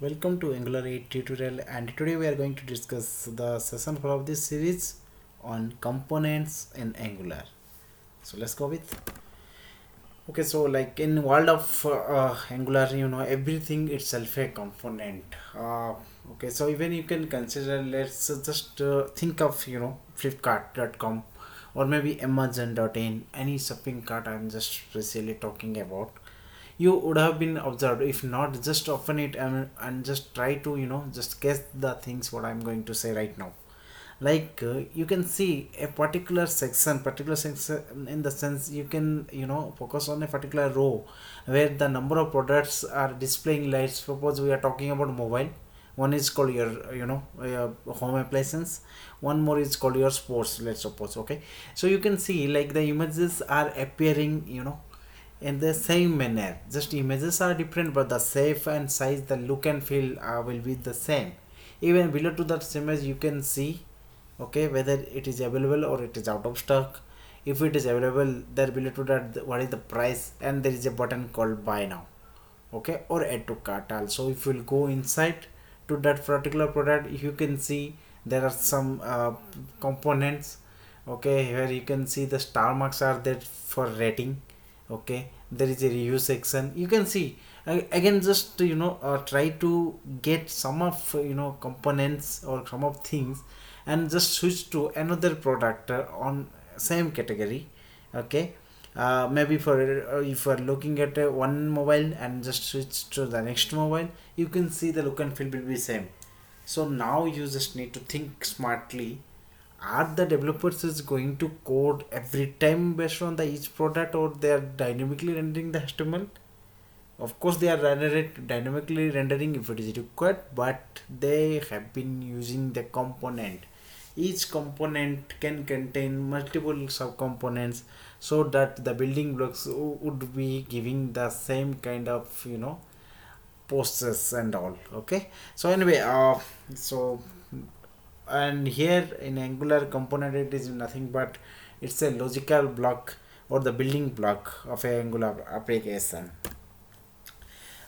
Welcome to Angular 8 tutorial, and today we are going to discuss the session 4 of this series on components in Angular. So let's go with. Okay, so like in world of Angular, everything itself a component. Okay, so even you can consider, let's just think of Flipkart.com or maybe Amazon.in, any shopping cart I'm just specially talking about. You would have been observed, if not, just open it and just try to just guess the things what I'm going to say right now. Like you can see a particular section in the sense you can focus on a particular row where the number of products are displaying lights. Suppose we are talking about mobile, one is called your home appliances, one more is called your sports, let's suppose. Okay, so you can see like the images are appearing in the same manner. Just images are different, but the shape and size, the look and feel will be the same. Even below to that image you can see, okay, whether it is available or it is out of stock. If it is available, there below to that what is the price, and there is a button called buy now, okay, or add to cart also. If you will go inside to that particular product, you can see there are some components. Okay, here you can see the star marks are there for rating. Okay, there is a review section, you can see. Again, just try to get some of components or some of things and just switch to another product on same category. Okay, maybe for if you are looking at one mobile and just switch to the next mobile, you can see the look and feel will be same. So now you just need to think smartly. Are the developers is going to code every time based on the each product, or they are dynamically rendering the HTML? Of course they are dynamically rendering if it is required, but they have been using the component. Each component can contain multiple subcomponents, so that the building blocks would be giving the same kind of posters and all. Okay, so anyway, so and here in Angular component, it is nothing but it's a logical block or the building block of a Angular application.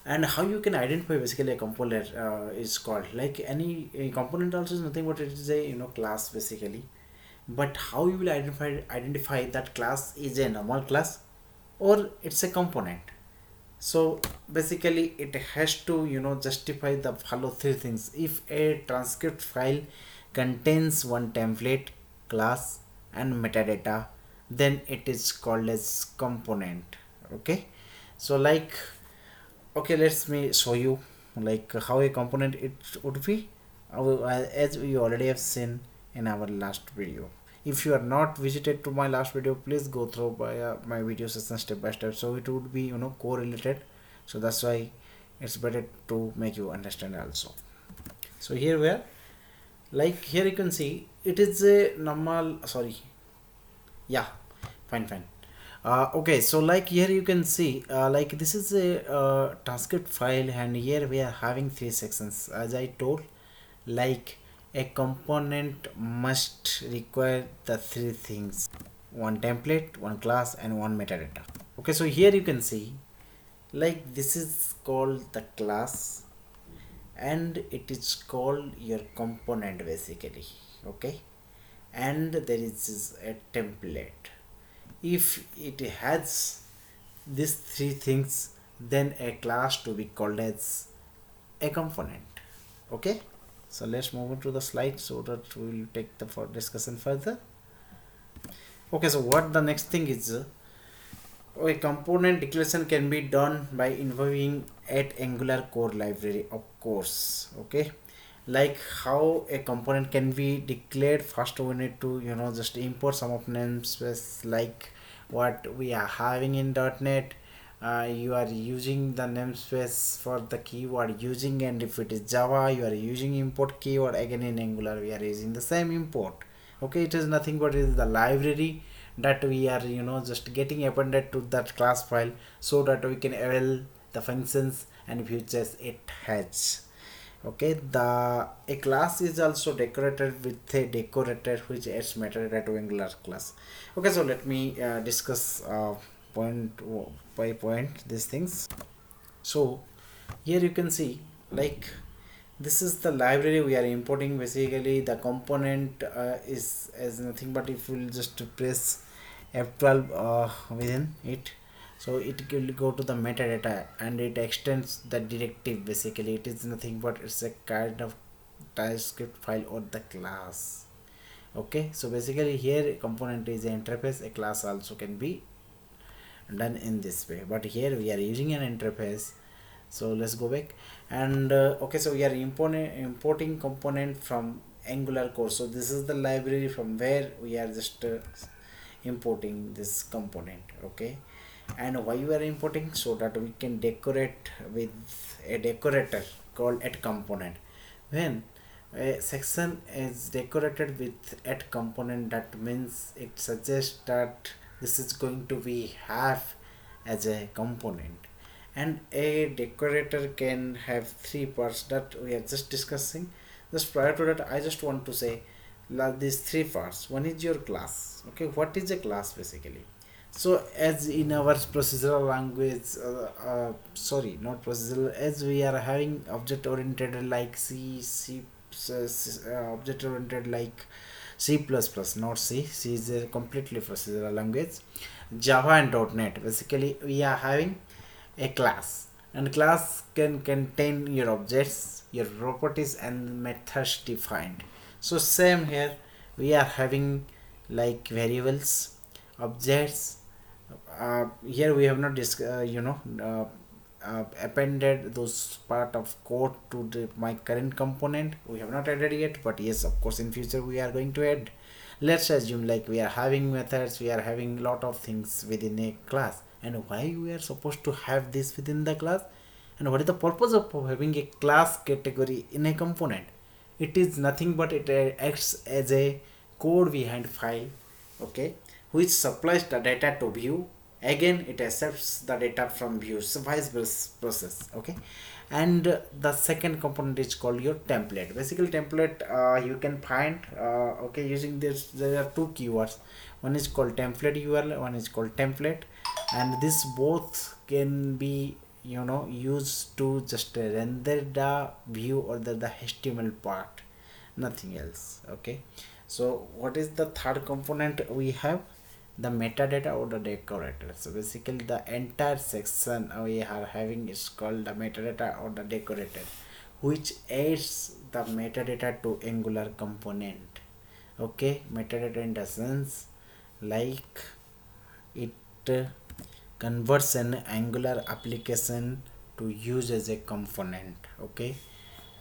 And how you can identify basically a component is called like any a component also is nothing but it is a class basically. But how you will identify that class is a normal class or it's a component? So basically it has to justify the follow three things. If a transcript file contains one template, class and metadata, then it is called as component. Okay, so like, okay, let's me show you like how a component it would be. As we already have seen in our last video. If you are not visited to my last video, please go through my video session step by step, so it would be correlated. So that's why it's better to make you understand also. So here we are, like here you can see it is a normal, sorry, yeah, fine. Okay, so like here you can see like this is a transcript file, and here we are having three sections as I told. Like a component must require the three things: one template, one class and one metadata. Okay, so here you can see like this is called the class, and it is called your component basically. Okay, and there is a template. If it has these three things, then a class to be called as a component. Okay, so let's move on to the slide so that we will take the for discussion further. Okay, so what the next thing is, a component declaration can be done by invoking at Angular core library, of course. Okay, like how a component can be declared. First we need to just import some of namespace, like what we are having in .NET. You are using the namespace for the keyword using, and if it is Java you are using import keyword. Again in Angular we are using the same import. Okay, it is nothing but it is the library that we are just getting appended to that class file, so that we can avail the functions and features it has. Okay, the a class is also decorated with a decorator which adds metadata to Angular class. Okay, so let me discuss point by point these things. So here you can see like this is the library we are importing. Basically the component is as nothing but if we'll just press F12 within it, so it will go to the metadata and it extends the directive. Basically it is nothing but it's a kind of TypeScript file or the class. Okay, so basically here component is an interface, a class also can be done in this way, but here we are using an interface. So let's go back and okay, so we are importing component from Angular core. So this is the library from where we are just importing this component. Okay, and why we are importing, so that we can decorate with a decorator called at component. When a section is decorated with at component, that means it suggests that this is going to be have as a component. And a decorator can have three parts that we are just discussing. Just prior to that, I just want to say these three parts. One is your class. Okay, what is a class basically? So as in our procedural language, sorry, not procedural, as we are having object oriented like object oriented like C++, not C. C is a completely procedural language. Java and .NET. Basically, we are having a class, and class can contain your objects, your properties, and methods defined. So same here, we are having like variables, objects. Here we have not appended those part of code to my current component. We have not added yet, but yes, of course in future we are going to add. Let's assume like we are having methods, we are having lot of things within a class, and why we are supposed to have this within the class, and what is the purpose of having a class category in a component. It is nothing but it acts as a code behind file. Okay, which supplies the data to view. Again it accepts the data from view, so vice versa process. Okay, and the second component is called your template. Basically template you can find okay, using this there are two keywords. One is called template URL, one is called template, and this both can be used to just render the view or the HTML part, nothing else. Okay, so what is the third component we have? The metadata or the decorator. So basically the entire section we are having is called the metadata or the decorator, which adds the metadata to Angular component. Okay, metadata in the sense like it converts an Angular application to use as a component. Okay,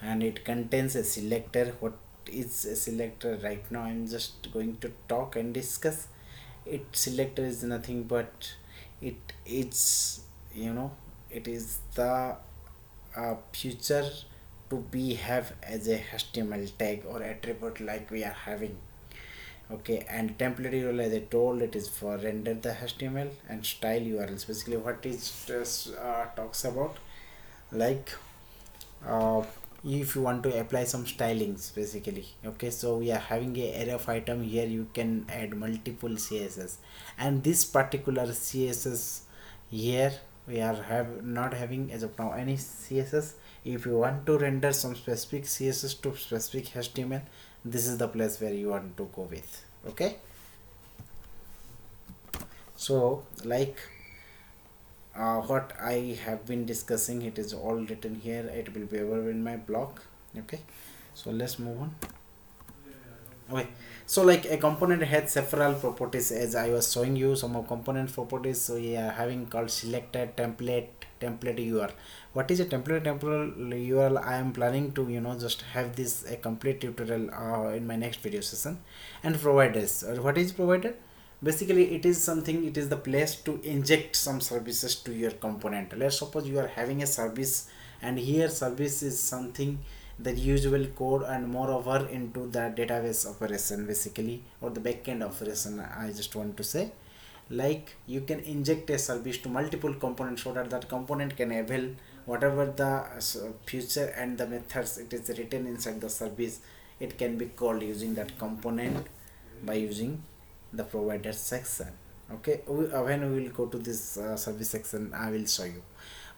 and it contains a selector. What is a selector? Right now I'm just going to talk and discuss it. Selector is nothing but it is it is the future to be have as a HTML tag or attribute like we are having. Okay, and template URL, as I told, it is for render the HTML, and style URLs. Basically what it just talks about, like uh, if you want to apply some stylings basically. Okay, so we are having a array of item. Here you can add multiple CSS, and this particular CSS here we are not having as of now any CSS. If you want to render some specific CSS to specific HTML, this is the place where you want to go with. Okay, so like what I have been discussing, it is all written here. It will be available in my blog. Okay, so let's move on. Okay, so like a component has several properties, as I was showing you some of component properties. So we are having called selector, template URL. What is a template URL? I am planning to just have this a complete tutorial in my next video session. And providers, what is provider? Basically it is something, it is the place to inject some services to your component. Let's suppose you are having a service, and here service is something the usual code and moreover into the database operation basically, or the backend operation. I just want to say, like you can inject a service to multiple components so that that component can avail whatever the future and the methods it is written inside the service. It can be called using that component by using the provider section. Okay, when we will go to this service section, I will show you.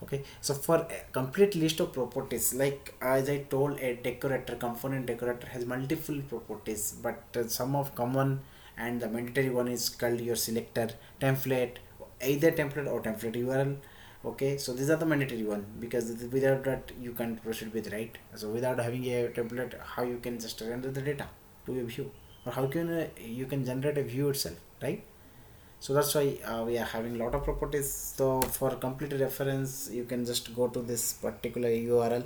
Okay, so for a complete list of properties, like as I told, a decorator, component decorator has multiple properties, but some of common and the mandatory one is called your selector, template, either template or template URL. Okay, so these are the mandatory one, because without that you can't proceed with, right? So without having a template, how you can just render the data to a view, or how can you can generate a view itself, right? So that's why we are having a lot of properties. So for complete reference, you can just go to this particular URL.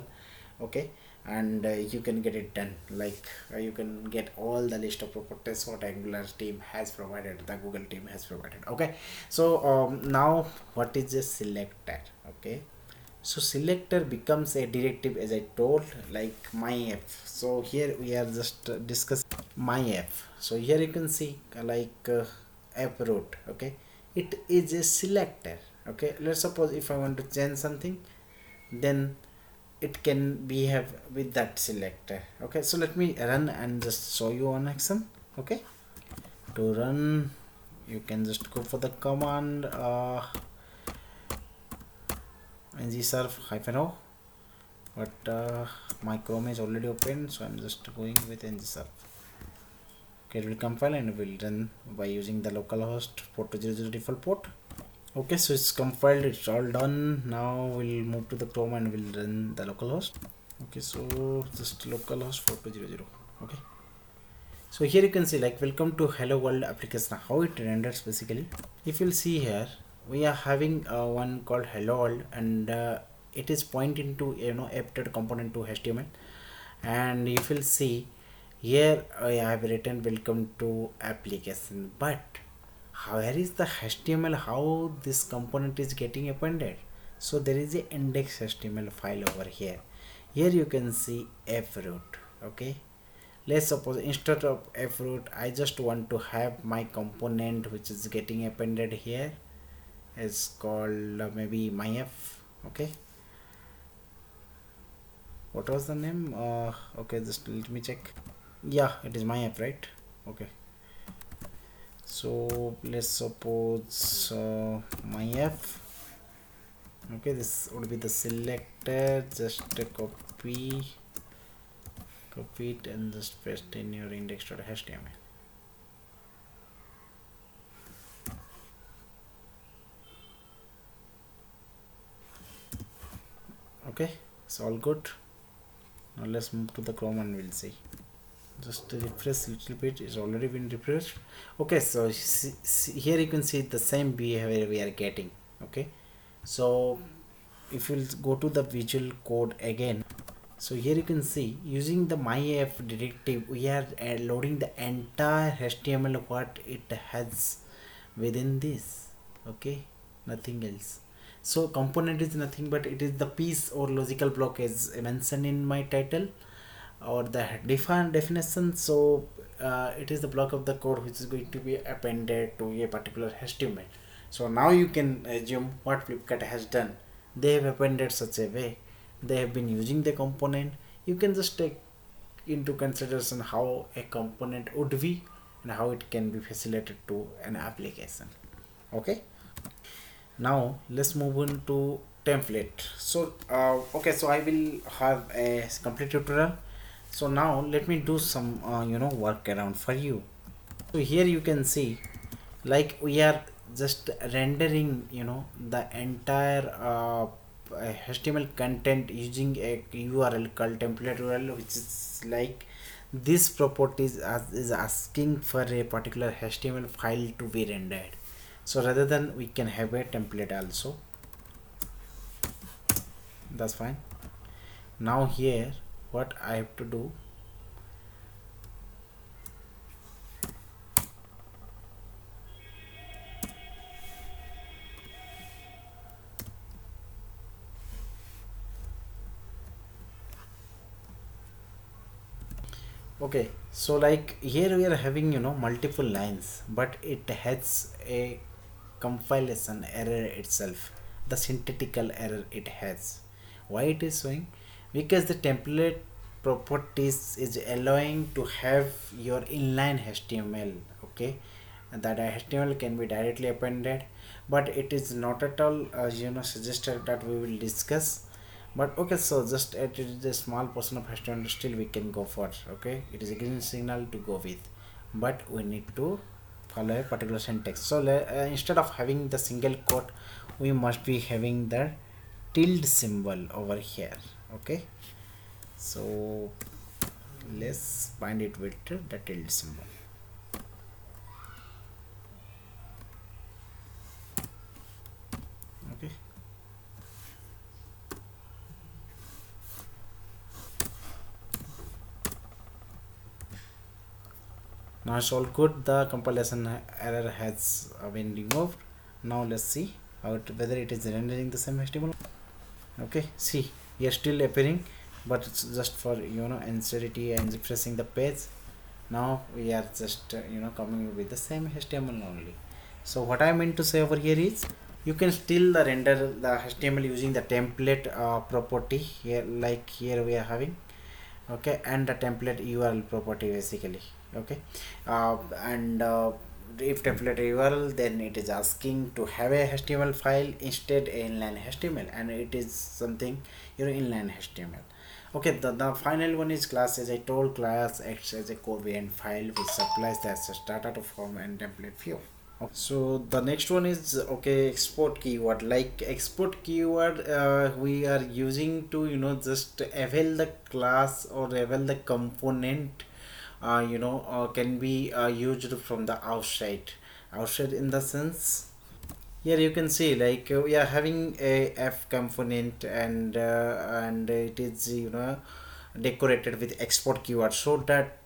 Okay, and you can get it done. Like you can get all the list of properties what Angular team has provided, the Google team has provided. Okay, so now what is a selector? Okay, so selector becomes a directive, as I told, like myf. So here we are just discussing myf. So here you can see app root. Okay, it is a selector. Okay, let's suppose if I want to change something, then it can behave with that selector. Okay, so let me run and just show you on action. Okay, to run you can just go for the command ngserve -o, but my Chrome is already open, so I'm just going with ngserve. Okay, it will compile and will run by using the localhost 4200 default port. Okay, so it's compiled, it's all done. Now we'll move to the Chrome and we'll run the localhost. Okay, so just localhost 4200. Okay, so here you can see like welcome to hello world application, how it renders basically. If you'll see here, we are having one called hello world, and it is pointing to app component to HTML. And if you'll see here, I have written welcome to application, but where is the HTML, how this component is getting appended? So there is a index HTML file over here. Here you can see froot. Okay, let's suppose instead of froot, I just want to have my component which is getting appended here is called maybe myf. Okay, what was the name? Okay, just let me check. Yeah, it is myf, right? Okay, so let's suppose myf. Okay, this would be the selector. Just copy it and just paste in your index.html. Okay, it's all good. Now let's move to the Chrome and we'll see. Just refresh a little bit, it's already been refreshed. Okay, so here you can see the same behavior we are getting. Okay, so if you'll go to the visual code again, so here you can see using the myf directive, we are loading the entire HTML what it has within this. Okay, nothing else. So component is nothing but it is the piece or logical block as mentioned in my title or the definition. So it is the block of the code which is going to be appended to a particular HTML. So now you can assume what Flipkart has done. They have appended such a way, they have been using the component. You can just take into consideration how a component would be and how it can be facilitated to an application. Okay, now let's move on to template. So okay, so I will have a complete tutorial. So now let me do some work around for you. So here you can see like we are just rendering the entire HTML content using a URL called template URL, which is like this properties is asking for a particular HTML file to be rendered. So rather than we can have a template also, that's fine. Now here what I have to do, okay, so like here we are having multiple lines, but it has a compilation error itself, the syntactical error it has. Why it is showing? Because the template properties is allowing to have your inline HTML. Okay, and that HTML can be directly appended, but it is not at all suggested that we will discuss. But okay, so just it is a small portion of HTML, still we can go for. Okay, it is a green signal to go with, but we need to follow a particular syntax. So instead of having the single quote, we must be having the tilde symbol over here. Okay, so let's bind it with the tilde symbol. Okay, now it's all good. The compilation error has been removed. Now let's see how whether it is rendering the same HTML. Okay, see, here still appearing, but it's just for inserity and refreshing the page. Now we are just coming with the same HTML only. So what I meant to say over here is, you can still render the HTML using the template property here, like here we are having. Okay, and the template URL property basically. Okay, and if template URL, then it is asking to have a HTML file instead inline HTML, and it is something inline HTML. Okay, the final one is class. As I told, class acts as a covariant file which supplies the access data to form and template view. So the next one is, okay, export keyword. Like export keyword, we are using to just avail the class or avail the component can be used from the outside in the sense. Here you can see, like we are having a f component, and it is decorated with export keyword, so that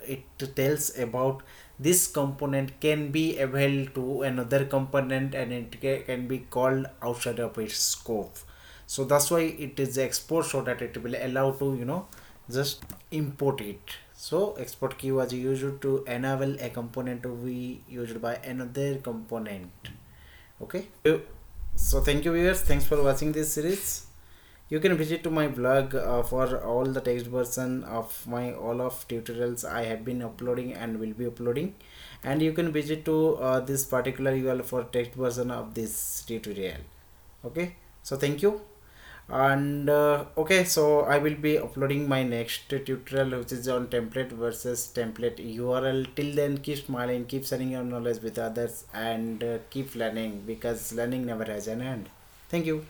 it tells about this component can be availed to another component, and it can be called outside of its scope. So that's why it is export, so that it will allow to just import it. So export key was used to enable a component to be used by another component. Okay, so thank you viewers, thanks for watching this series. You can visit to my blog for all the text version of my all of tutorials I have been uploading and will be uploading, and you can visit to this particular URL for text version of this tutorial. Okay, so thank you. And okay, so I will be uploading my next tutorial, which is on template versus template URL. Till then, keep smiling, keep sharing your knowledge with others, and keep learning, because learning never has an end. Thank you.